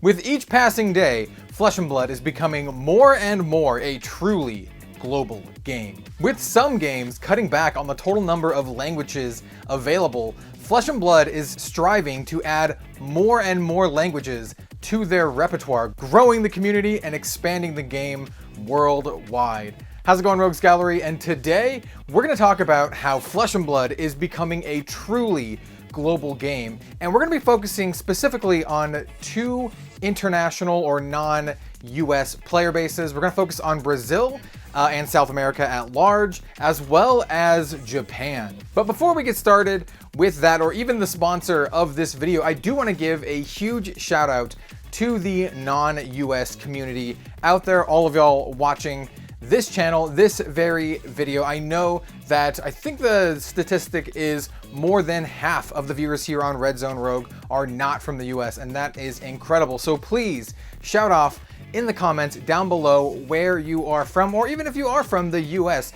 With each passing day, Flesh and Blood is becoming more and more a truly global game. With some games cutting back on the total number of languages available, Flesh and Blood is striving to add more and more languages to their repertoire, growing the community and expanding the game worldwide. How's it going, Rogues Gallery? And today we're going to talk about how Flesh and Blood is becoming a truly global game, and we're going to be focusing specifically on two international or non-US player bases. We're going to focus on Brazil and South America at large, as well as Japan. But before we get started with that, or even the sponsor of this video, I do want to give a huge shout out to the non-US community out there, all of y'all watching this channel, this very video. I know that I think the statistic is more than half of the viewers here on Red Zone Rogue are not from the US, and that is incredible. So please shout off in the comments down below where you are from, or even if you are from the US,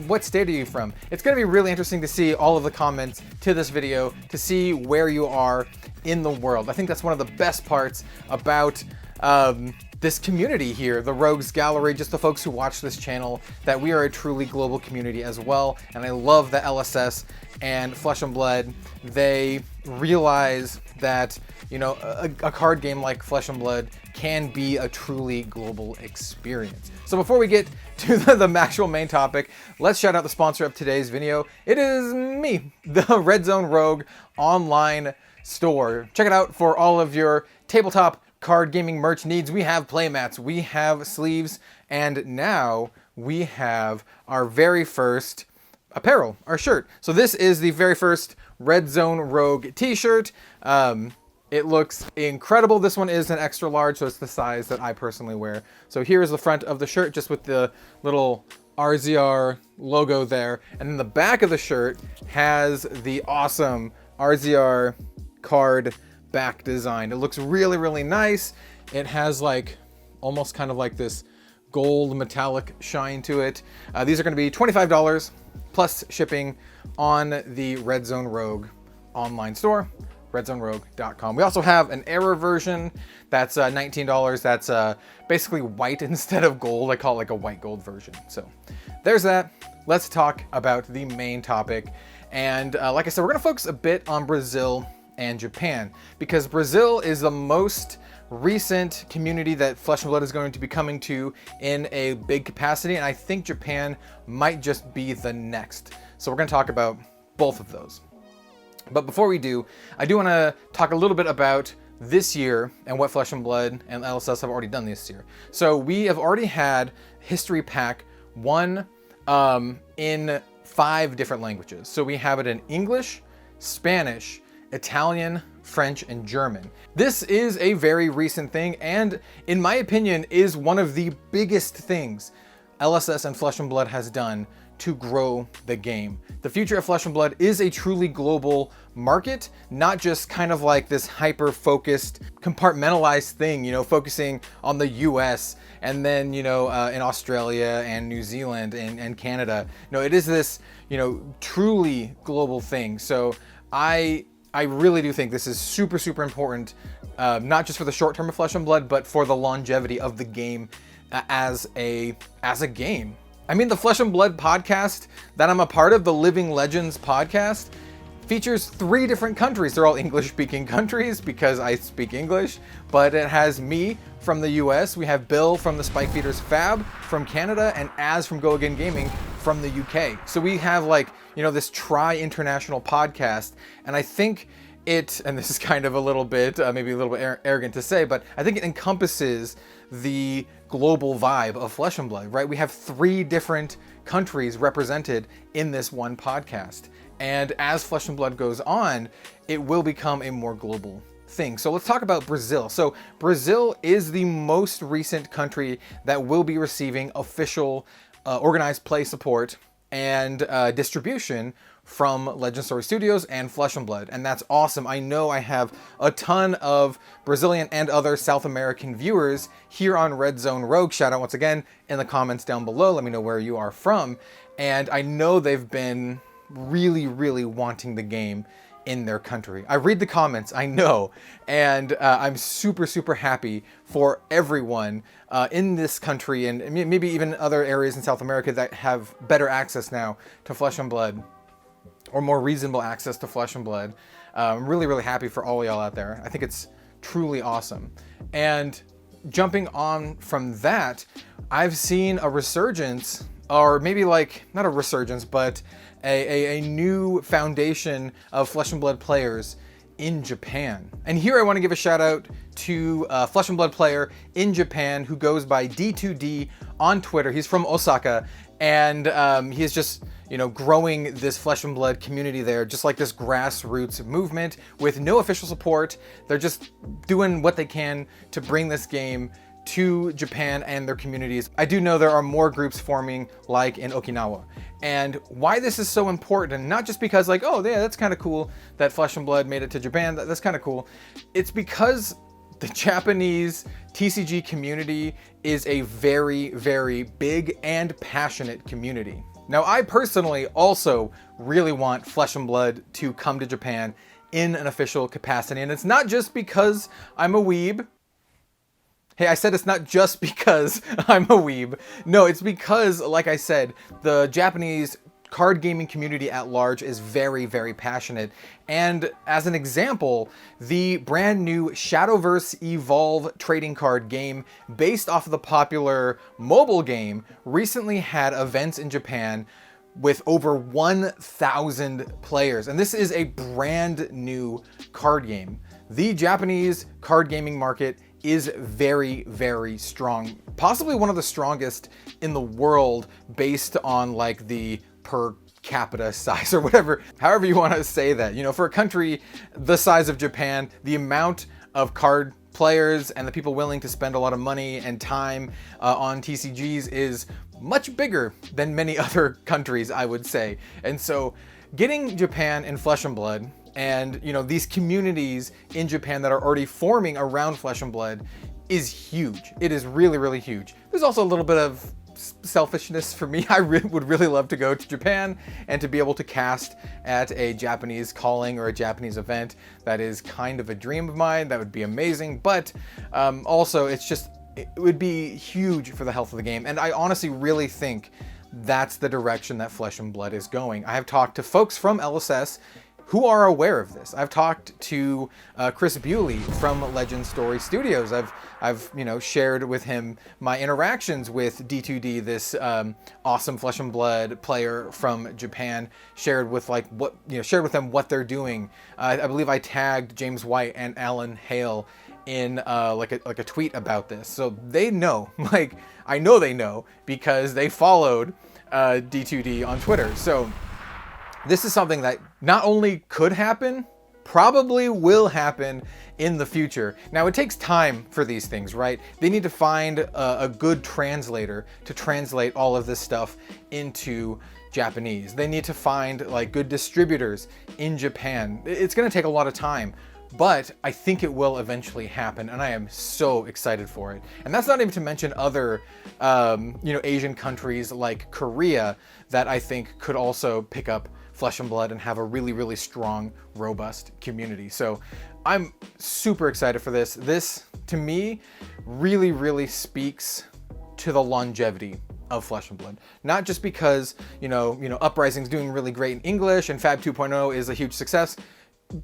what state are you from? It's going to be really interesting to see all of the comments to this video, to see where you are in the world. I think that's one of the best parts about this community here, the Rogues Gallery, just the folks who watch this channel, that we are a truly global community as well. And I love that LSS and Flesh and Blood, they realize that, you know, a card game like Flesh and Blood can be a truly global experience. So before we get to the actual main topic, let's shout out the sponsor of today's video. It is me, the Red Zone Rogue online store. Check it out for all of your tabletop card gaming merch needs. We have playmats, we have sleeves, and now we have our very first apparel, our shirt. So this is the very first Red Zone Rogue t-shirt. It looks incredible. This one is an extra large, so it's the size that I personally wear. So here's the front of the shirt, just with the little RZR logo there. And then the back of the shirt has the awesome RZR card back design. It looks really, really nice. It has like almost kind of like this gold metallic shine to it. These are going to be $25 plus shipping on the Red Zone Rogue online store, redzonerogue.com. We also have an error version that's $19. That's basically white instead of gold. I call it like a white gold version. So there's that. Let's talk about the main topic. And like I said, we're going to focus a bit on Brazil and Japan, because Brazil is the most recent community that Flesh and Blood is going to be coming to in a big capacity, and I think Japan might just be the next. So we're going to talk about both of those. But before we do, I do want to talk a little bit about this year and what Flesh and Blood and LSS have already done this year. So we have already had History Pack 1 in 5 different languages. So we have it in English, Spanish, Italian, French, and German. This is a very recent thing, and in my opinion is one of the biggest things LSS and Flesh and Blood has done to grow the game. The future of Flesh and Blood is a truly global market, not just kind of like this hyper-focused, compartmentalized thing, you know, focusing on the US and then, you know, in Australia and New Zealand and Canada. No, it is this, you know, truly global thing. So I really do think this is super, super important, not just for the short term of Flesh and Blood, but for the longevity of the game as a game. I mean, the Flesh and Blood podcast that I'm a part of, the Living Legends podcast, features 3 different countries. They're all English-speaking countries because I speak English, but it has me from the US, we have Bill from the Spike Feeders FAB from Canada, and Az from Go Again Gaming from the UK. So we have, like, you know, this tri-international podcast, and I think it, and this is kind of a little bit, maybe a little bit arrogant to say, but I think it encompasses the global vibe of Flesh and Blood, right? We have 3 different countries represented in this one podcast. And as Flesh and Blood goes on, it will become a more global thing. So let's talk about Brazil. So Brazil is the most recent country that will be receiving official organized play support and distribution from Legend Story Studios and Flesh and Blood, and that's awesome. I know I have a ton of Brazilian and other South American viewers here on Red Zone Rogue. Shout out once again in the comments down below. Let me know where you are from, and I know they've been really, really wanting the game in their country. I read the comments, I know, and I'm super, super happy for everyone in this country and maybe even other areas in South America that have better access now to Flesh and Blood, or more reasonable access to Flesh and Blood. I'm really, really happy for all y'all out there. I think it's truly awesome. And jumping on from that, I've seen a resurgence, or maybe like, not a resurgence, but a new foundation of Flesh and Blood players in Japan. And here I want to give a shout out to a Flesh and Blood player in Japan who goes by D2D on Twitter. He's from Osaka, and he is just, you know, growing this Flesh and Blood community there, just like this grassroots movement with no official support. They're just doing what they can to bring this game to Japan and their communities. I do know there are more groups forming like in Okinawa. And why this is so important, and not just because like, oh yeah, that's kind of cool that Flesh and Blood made it to Japan, that's kind of cool. It's because the Japanese TCG community is a very, very big and passionate community. Now, I personally also really want Flesh and Blood to come to Japan in an official capacity. And it's not just because I'm a weeb. Hey, I said it's not just because I'm a weeb. No, it's because, like I said, the Japanese card gaming community at large is very, very passionate. And as an example, the brand new Shadowverse Evolve trading card game, based off of the popular mobile game, recently had events in Japan with over 1,000 players. And this is a brand new card game. The Japanese card gaming market is very, very strong. Possibly one of the strongest in the world based on like the per capita size or whatever, however you want to say that. You know, for a country the size of Japan, the amount of card players and the people willing to spend a lot of money and time on TCGs is much bigger than many other countries, I would say. And so getting Japan in Flesh and Blood, and you know, these communities in Japan that are already forming around Flesh and Blood is huge. It is really, really huge. There's also a little bit of selfishness for me. I would really love to go to Japan and to be able to cast at a Japanese calling or a Japanese event. That is kind of a dream of mine. That would be amazing. But also, it's just, it would be huge for the health of the game. And I honestly really think that's the direction that Flesh and Blood is going. I have talked to folks from LSS who are aware of this. I've talked to Chris Bewley from Legend Story Studios. I've you know, shared with him my interactions with D2D, this awesome Flesh and Blood player from Japan. Shared with like what, you know, shared with them what they're doing. I believe I tagged James White and Alan Hale in like a tweet about this, so they know. Like, I know they know because they followed D2D on Twitter. So this is something that not only could happen, probably will happen in the future. Now, it takes time for these things, right? They need to find a good translator to translate all of this stuff into Japanese. They need to find like good distributors in Japan. It's going to take a lot of time, but I think it will eventually happen, and I am so excited for it. And that's not even to mention other, you know, Asian countries like Korea that I think could also pick up Flesh and Blood and have a really, really strong, robust community. So I'm super excited for this. This, to me, really, really speaks to the longevity of Flesh and Blood. Not just because, you know, Uprising's doing really great in English and FAB 2.0 is a huge success,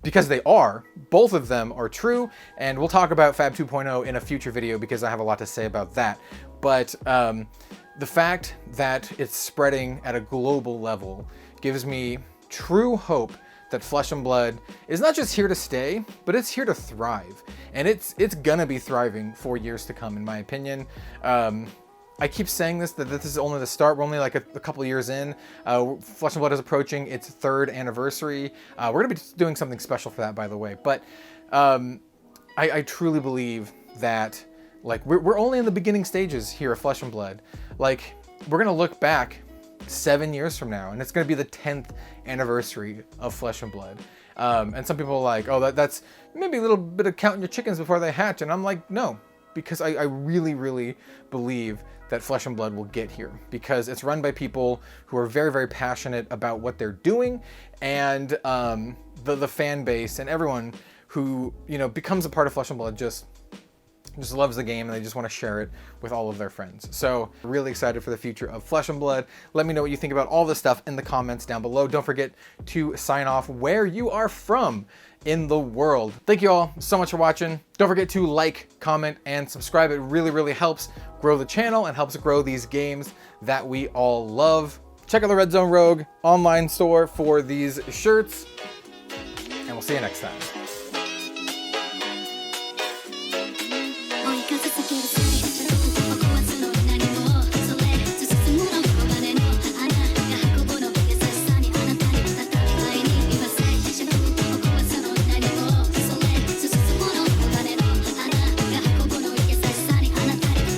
because they are. Both of them are true, and we'll talk about FAB 2.0 in a future video because I have a lot to say about that. But the fact that it's spreading at a global level gives me true hope that Flesh and Blood is not just here to stay, but it's here to thrive. And it's gonna be thriving for years to come, in my opinion. I keep saying this, that this is only the start. We're only like a couple years in. Flesh and Blood is approaching its 3rd anniversary. We're gonna be doing something special for that, by the way. But I truly believe that like we're only in the beginning stages here of Flesh and Blood. Like, we're gonna look back 7 years from now, and it's going to be the 10th anniversary of Flesh and Blood. And some people are like, oh, that's maybe a little bit of counting your chickens before they hatch. And I'm like, no, because I really, really believe that Flesh and Blood will get here, because it's run by people who are very, very passionate about what they're doing, and the fan base and everyone who, you know, becomes a part of Flesh and Blood just loves the game, and they just want to share it with all of their friends. So really excited for the future of Flesh and Blood. Let me know what you think about all this stuff in the comments down below. Don't forget to sign off where you are from in the world. Thank you all so much for watching. Don't forget to like, comment, and subscribe. It really, really helps grow the channel and helps grow these games that we all love. Check out the Red Zone Rogue online store for these shirts, and we'll see you next time.